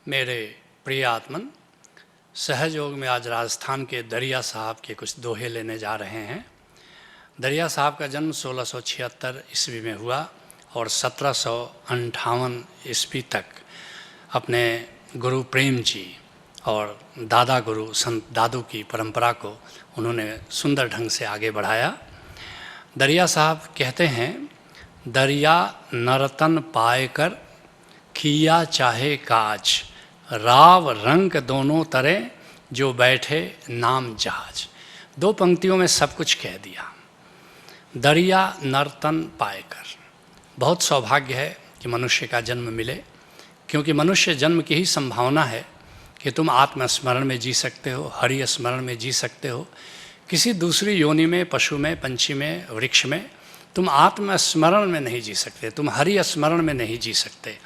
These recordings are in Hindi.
मेरे प्रिय आत्मन, सहज योग में आज राजस्थान के दरिया साहब के कुछ दोहे लेने जा रहे हैं। दरिया साहब का जन्म 1676 ईस्वी में हुआ और 1758 ईस्वी तक अपने गुरु प्रेम जी और दादा गुरु संत दादू की परंपरा को उन्होंने सुंदर ढंग से आगे बढ़ाया। दरिया साहब कहते हैं, दरिया नरतन पाए कर किया चाहे काज, राव रंग दोनों तरह जो बैठे नाम जहाज। दो पंक्तियों में सब कुछ कह दिया। दरिया नर्तन पाएकर, बहुत सौभाग्य है कि मनुष्य का जन्म मिले, क्योंकि मनुष्य जन्म की ही संभावना है कि तुम आत्मस्मरण में जी सकते हो, हरि स्मरण में जी सकते हो। किसी दूसरी योनि में, पशु में, पंछी में, वृक्ष में तुम आत्मस्मरण में नहीं जी सकते, तुम हरि स्मरण में नहीं जी सकते।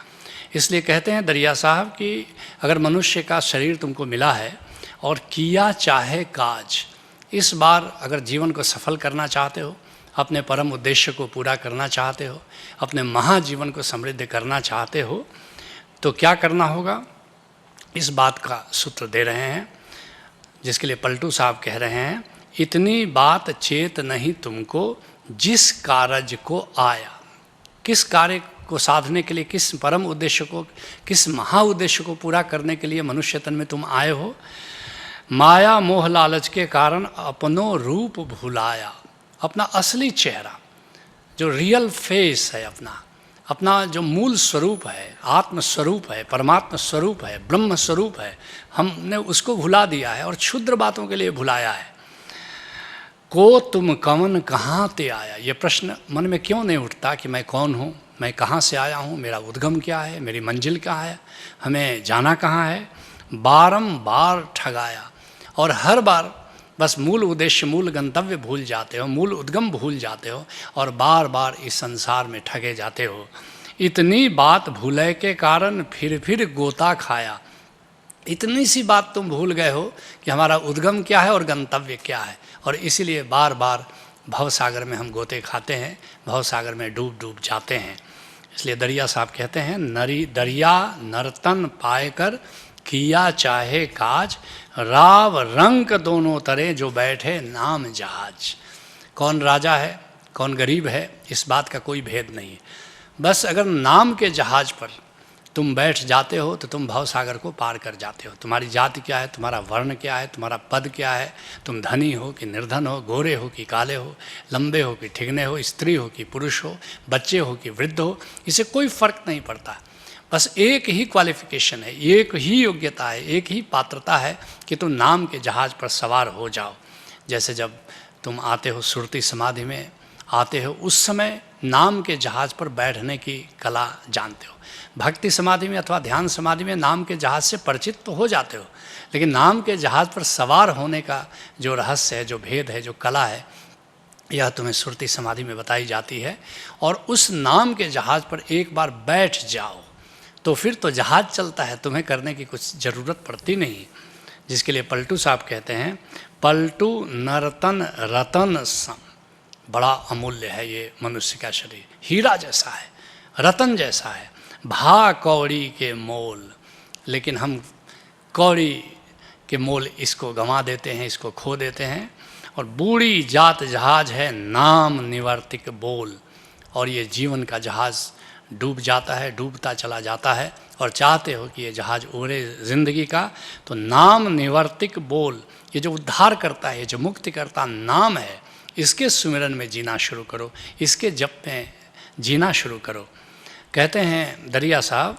इसलिए कहते हैं दरिया साहब कि अगर मनुष्य का शरीर तुमको मिला है और किया चाहे काज, इस बार अगर जीवन को सफल करना चाहते हो, अपने परम उद्देश्य को पूरा करना चाहते हो, अपने महाजीवन को समृद्ध करना चाहते हो, तो क्या करना होगा, इस बात का सूत्र दे रहे हैं, जिसके लिए पलटू साहब कह रहे हैं, इतनी बात चेत नहीं तुमको जिस कारज को आया। किस कार्य को साधने के लिए, किस परम उद्देश्य को, किस महा उद्देश्य को पूरा करने के लिए मनुष्य तन में तुम आए हो। माया मोह लालच के कारण अपनो रूप भुलाया, अपना असली चेहरा, जो रियल फेस है, अपना जो मूल स्वरूप है, आत्म स्वरूप है, परमात्मा स्वरूप है, ब्रह्म स्वरूप है, हमने उसको भुला दिया है और क्षुद्र बातों के लिए भुलाया है। को तुम कवन कहाँ ते आया, ये प्रश्न मन में क्यों नहीं उठता कि मैं कौन हूँ, मैं कहाँ से आया हूँ, मेरा उद्गम क्या है, मेरी मंजिल क्या है, हमें जाना कहाँ है। बारंबार ठगाया और हर बार बस मूल उद्देश्य, मूल गंतव्य भूल जाते हो, मूल उद्गम भूल जाते हो और बार बार इस संसार में ठगे जाते हो। इतनी बात भूले के कारण फिर गोता खाया। इतनी सी बात तुम भूल गए हो कि हमारा उद्गम क्या है और गंतव्य क्या है, और इसीलिए बार बार भवसागर में हम गोते खाते हैं, भवसागर में डूब जाते हैं। इसलिए दरिया साहब कहते हैं, दरिया नर्तन पाएकर किया चाहे काज, राव रंग दोनों तरह जो बैठे नाम जहाज। कौन राजा है, कौन गरीब है, इस बात का कोई भेद नहीं। बस अगर नाम के जहाज पर तुम बैठ जाते हो तो तुम भवसागर को पार कर जाते हो। तुम्हारी जाति क्या है, तुम्हारा वर्ण क्या है, तुम्हारा पद क्या है, तुम धनी हो कि निर्धन हो, गोरे हो कि काले हो, लंबे हो कि ठिगने हो, स्त्री हो कि पुरुष हो, बच्चे हो कि वृद्ध हो, इसे कोई फर्क नहीं पड़ता। बस एक ही क्वालिफिकेशन है, एक ही योग्यता है, एक ही पात्रता है कि तुम नाम के जहाज पर सवार हो जाओ। जैसे जब तुम आते हो सुरती समाधि में आते हो, उस समय नाम के जहाज पर बैठने की कला जानते हो। भक्ति समाधि में अथवा ध्यान समाधि में नाम के जहाज से परिचित तो हो जाते हो, लेकिन नाम के जहाज पर सवार होने का जो रहस्य है, जो भेद है, जो कला है, यह तुम्हें सुरती समाधि में बताई जाती है। और उस नाम के जहाज पर एक बार बैठ जाओ तो फिर तो जहाज चलता है, तुम्हें करने की कुछ ज़रूरत पड़ती नहीं। जिसके लिए पलटू साहब कहते हैं, पलटू नर्तन रतन सम। बड़ा अमूल्य है ये मनुष्य का शरीर, हीरा जैसा है, रतन जैसा है, भा कौड़ी के मोल। लेकिन हम कौड़ी के मोल इसको गंवा देते हैं, इसको खो देते हैं। और बूढ़ी जात जहाज है नाम निवर्तिक बोल। और ये जीवन का जहाज डूब जाता है, डूबता चला जाता है, और चाहते हो कि ये जहाज उड़े ज़िंदगी का, तो नाम निवर्तिक बोल, ये जो उद्धार करता है, ये जो मुक्ति करता नाम है, इसके सुमिरन में जीना शुरू करो, इसके जप में जीना शुरू करो। कहते हैं दरिया साहब,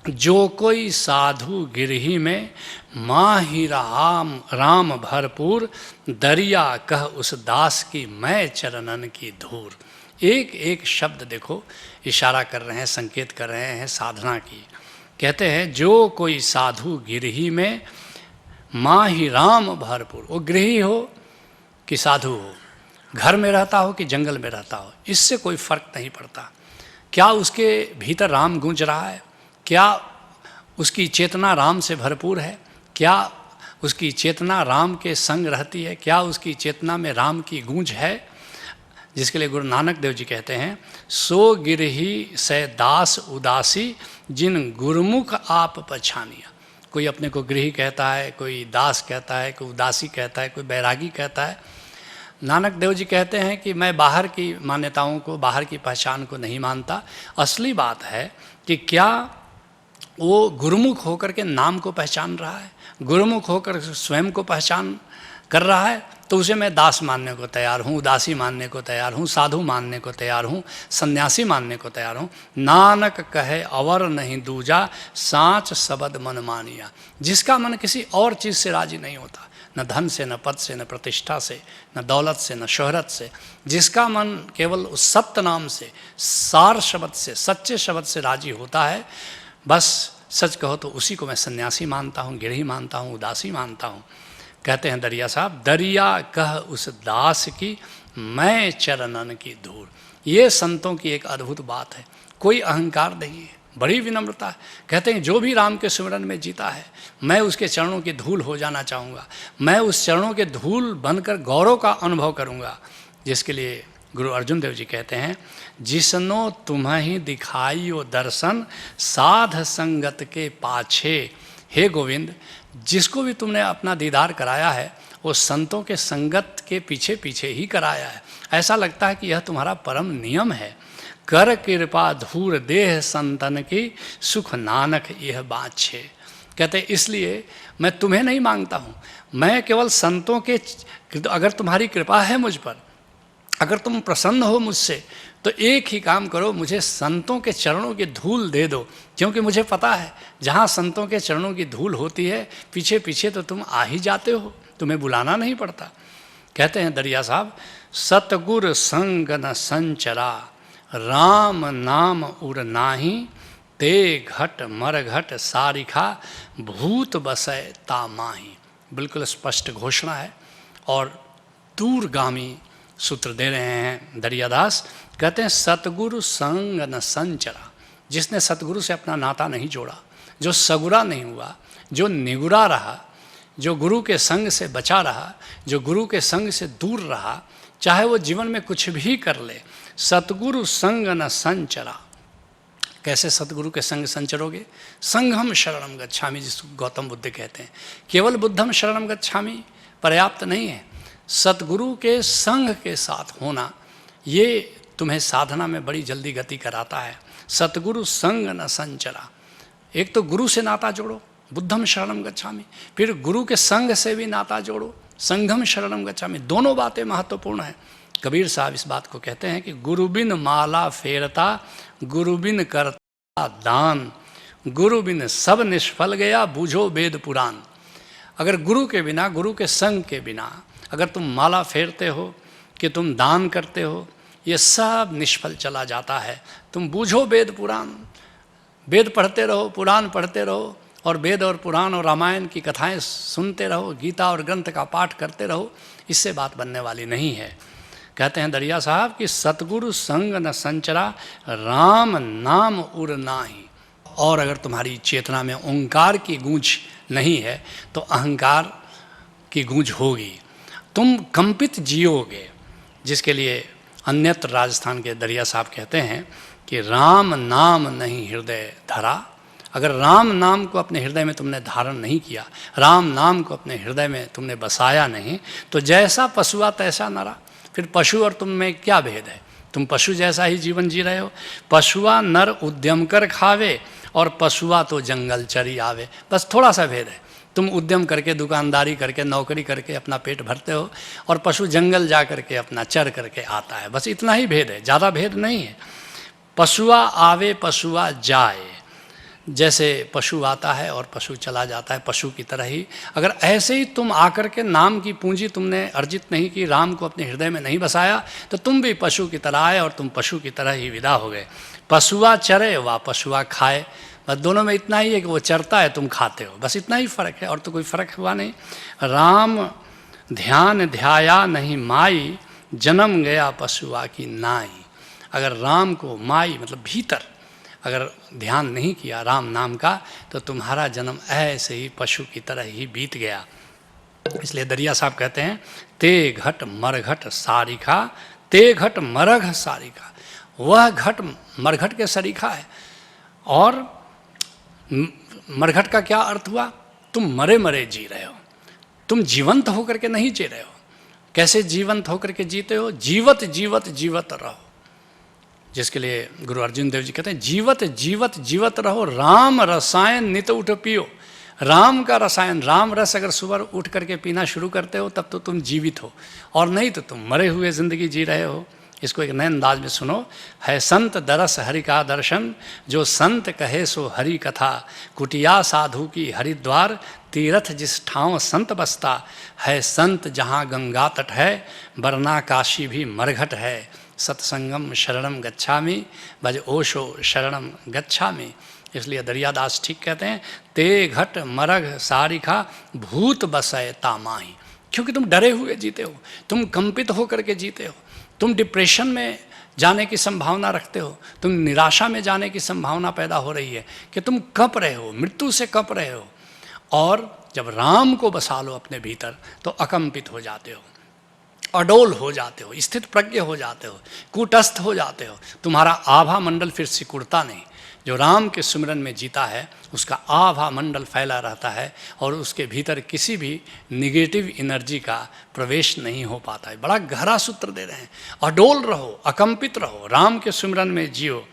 जो कोई साधु गिरही में माही राम भरपूर, दरिया कह उस दास की मैं चरणन की धूर। एक एक शब्द देखो इशारा कर रहे हैं, संकेत कर रहे हैं साधना की। कहते हैं जो कोई साधु गिरही में माही राम भरपूर, वो गृही हो कि साधु हो, घर में रहता हो कि जंगल में रहता हो, इससे कोई फर्क नहीं पड़ता। क्या उसके भीतर राम गूंज रहा है, क्या उसकी चेतना राम से भरपूर है, क्या उसकी चेतना राम के संग रहती है, क्या उसकी चेतना में राम की गूंज है। जिसके लिए गुरु नानक देव जी कहते हैं, सो गिरही से दास उदासी, जिन गुरुमुख आप पछानिया। कोई अपने को गृही कहता है, कोई दास कहता है, कोई उदासी कहता है, कोई बैरागी कहता है। नानक देव जी कहते हैं कि मैं बाहर की मान्यताओं को, बाहर की पहचान को नहीं मानता। असली बात है कि क्या वो गुरुमुख होकर के नाम को पहचान रहा है, गुरुमुख होकर स्वयं को पहचान कर रहा है, तो उसे मैं दास मानने को तैयार हूँ, उदासी मानने को तैयार हूँ, साधु मानने को तैयार हूँ, सन्यासी मानने को तैयार हूँ। नानक कहे अवर नहीं दूजा, साँच शब्द मन मानिया। जिसका मन किसी और चीज़ से राजी नहीं होता, न धन से, न पद से, न प्रतिष्ठा से, न दौलत से, न शोहरत से, जिसका मन केवल उस सत्य नाम से, सार शब्द से, सच्चे शब्द से राजी होता है, बस सच कहो तो उसी को मैं सन्यासी मानता हूँ, गिरही मानता हूँ, उदासी मानता हूँ। कहते हैं दरिया साहब, दरिया कह उस दास की, मैं चरणन की धूल। ये संतों की एक अद्भुत बात है, कोई अहंकार नहीं है, बड़ी विनम्रता है। कहते हैं जो भी राम के सुमिरन में जीता है, मैं उसके चरणों की धूल हो जाना चाहूँगा, मैं उस चरणों के धूल बनकर गौरव का अनुभव करूँगा। जिसके लिए गुरु अर्जुन देव जी कहते हैं, जिसनो तुम्हें दिखाइयो दर्शन, साध संगत के पाछे। हे गोविंद, जिसको भी तुमने अपना दीदार कराया है, वो संतों के संगत के पीछे पीछे ही कराया है। ऐसा लगता है कि यह तुम्हारा परम नियम है। कर कृपा धूर देह संतन की, सुख नानक यह बाछे। कहते इसलिए मैं तुम्हें नहीं मांगता हूँ, मैं केवल संतों के, अगर तुम्हारी कृपा है मुझ पर, अगर तुम प्रसन्न हो मुझसे, तो एक ही काम करो, मुझे संतों के चरणों की धूल दे दो। क्योंकि मुझे पता है जहाँ संतों के चरणों की धूल होती है, पीछे पीछे तो तुम आ ही जाते हो, तुम्हें बुलाना नहीं पड़ता। कहते हैं दरिया साहब, सतगुर संग न संचरा, राम नाम उर नाही, ते घट मर घट सारिखा, भूत बसय ता माही। बिल्कुल स्पष्ट घोषणा है और दूरगामी सूत्र दे रहे हैं दरियादास। कहते हैं सतगुरु संग न संचरा, जिसने सतगुरु से अपना नाता नहीं जोड़ा, जो सगुरा नहीं हुआ, जो निगुरा रहा, जो गुरु के संग से बचा रहा, जो गुरु के संग से दूर रहा, चाहे वो जीवन में कुछ भी कर ले, सतगुरु संग न संचरा। कैसे सतगुरु के संग संचरोगे? संघम शरणम गच्छामि, जिसको गौतम बुद्ध कहते हैं। केवल बुद्धम शरणम गच्छामि पर्याप्त नहीं है, सतगुरु के संग के साथ होना, ये तुम्हें साधना में बड़ी जल्दी गति कराता है। सतगुरु संग न संचरा, एक तो गुरु से नाता जोड़ो, बुद्धम शरणम गच्छामि, फिर गुरु के संग से भी नाता जोड़ो, संघम शरणम गच्छामि। दोनों बातें महत्वपूर्ण हैं। कबीर साहब इस बात को कहते हैं कि गुरु बिन माला फेरता, गुरु बिन करता दान, गुरु बिन सब निष्फल गया, बूझो वेद पुराण। अगर गुरु के बिना, गुरु के संग के बिना अगर तुम माला फेरते हो, कि तुम दान करते हो, ये सब निष्फल चला जाता है। तुम बूझो वेद पुराण, वेद पढ़ते रहो, पुराण पढ़ते रहो, और वेद और पुराण और रामायण की कथाएं सुनते रहो, गीता और ग्रंथ का पाठ करते रहो, इससे बात बनने वाली नहीं है। कहते हैं दरिया साहब कि सतगुरु संग न संचरा, राम नाम उर नाही। और अगर तुम्हारी चेतना में ओंकार की गूंज नहीं है, तो अहंकार की गूंज होगी, तुम कंपित जियोगे। जिसके लिए अन्यत्र राजस्थान के दरिया साहब कहते हैं कि राम नाम नहीं हृदय धरा। अगर राम नाम को अपने हृदय में तुमने धारण नहीं किया, राम नाम को अपने हृदय में तुमने बसाया नहीं, तो जैसा पशुआ तैसा नरा। फिर पशु और तुम में क्या भेद है? तुम पशु जैसा ही जीवन जी रहे हो। पशुआ नर उद्यम कर खावे, और पशुआ तो जंगल चरी आवे। बस थोड़ा सा भेद है, तुम उद्यम करके, दुकानदारी करके, नौकरी करके अपना पेट भरते हो, और पशु जंगल जा करके अपना चर करके आता है। बस इतना ही भेद है, ज़्यादा भेद नहीं है। पशुआ आवे पशुआ जाए, जैसे पशु आता है और पशु चला जाता है, पशु की तरह ही अगर ऐसे ही तुम आकर के नाम की पूंजी तुमने अर्जित नहीं की, राम को अपने हृदय में नहीं बसाया, तो तुम भी पशु की तरह आए और तुम पशु की तरह ही विदा हो गए। पशुआ चरे व पशुआ खाए, बस दोनों में इतना ही है कि वो चरता है, तुम खाते हो, बस इतना ही फ़र्क है, और तो कोई फ़र्क हुआ नहीं। राम ध्यान ध्याया नहीं माई, जन्म गया पशुआ की नाई। अगर राम को माई मतलब भीतर अगर ध्यान नहीं किया राम नाम का, तो तुम्हारा जन्म ऐसे ही पशु की तरह ही बीत गया। इसलिए दरिया साहब कहते हैं, ते घट मर घट सारिखा, ते घट मरघ सारिका, वह घट मरघट के सरीखा है। और मरघट का क्या अर्थ हुआ? तुम मरे मरे जी रहे हो, तुम जीवंत होकर के नहीं जी रहे हो। कैसे जीवंत होकर के जीते हो? जीवत जीवत जीवत रहो, जिसके लिए गुरु अर्जुन देव जी कहते हैं जीवत जीवत जीवत रहो, राम रसायन नित उठ पियो। राम का रसायन, राम रस अगर सुबह उठ करके पीना शुरू करते हो तब तो तुम जीवित हो, और नहीं तो तुम मरे हुए जिंदगी जी रहे हो। इसको एक नए अंदाज में सुनो। है संत दरस हरि का दर्शन, जो संत कहे सो हरि कथा। कुटिया साधु की हरिद्वार, तीर्थ जिस ठाव संत बसता। है संत जहाँ गंगा तट है, वरना काशी भी मरघट है। सत्संगम शरणम गच्छामि, भज ओशो शरणम गच्छामि। इसलिए दरियादास ठीक कहते हैं, ते घट मरघ सारिका भूत बसय तामाही। क्योंकि तुम डरे हुए जीते हो, तुम कंपित होकर के जीते हो, तुम डिप्रेशन में जाने की संभावना रखते हो, तुम निराशा में जाने की संभावना पैदा हो रही है कि तुम कँप रहे हो, मृत्यु से कँप रहे हो। और जब राम को बसा लो अपने भीतर तो अकंपित हो जाते हो, अडोल हो जाते हो, स्थित प्रज्ञ हो जाते हो, कूटस्थ हो जाते हो। तुम्हारा आभा मंडल फिर सिकुड़ता नहीं। जो राम के सुमिरन में जीता है उसका आभा मंडल फैला रहता है और उसके भीतर किसी भी निगेटिव एनर्जी का प्रवेश नहीं हो पाता है। बड़ा गहरा सूत्र दे रहे हैं, अडोल रहो, अकंपित रहो, राम के सुमिरन में जियो।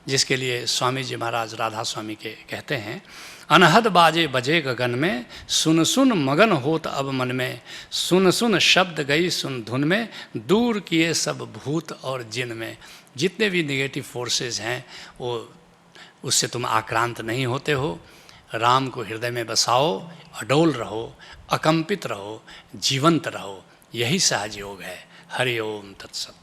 जिसके लिए स्वामी जी महाराज राधा स्वामी के कहते हैं, अनहद बाजे बजे गगन में, सुन सुन मगन होत अब मन में। सुन सुन शब्द गई सुन धुन में, दूर किए सब भूत और जिन में। जितने भी निगेटिव फोर्सेस हैं वो, उससे तुम आक्रांत नहीं होते हो। राम को हृदय में बसाओ, अडोल रहो, अकंपित रहो, जीवंत रहो। यही सहज योग है। हरि ओम तत्सत।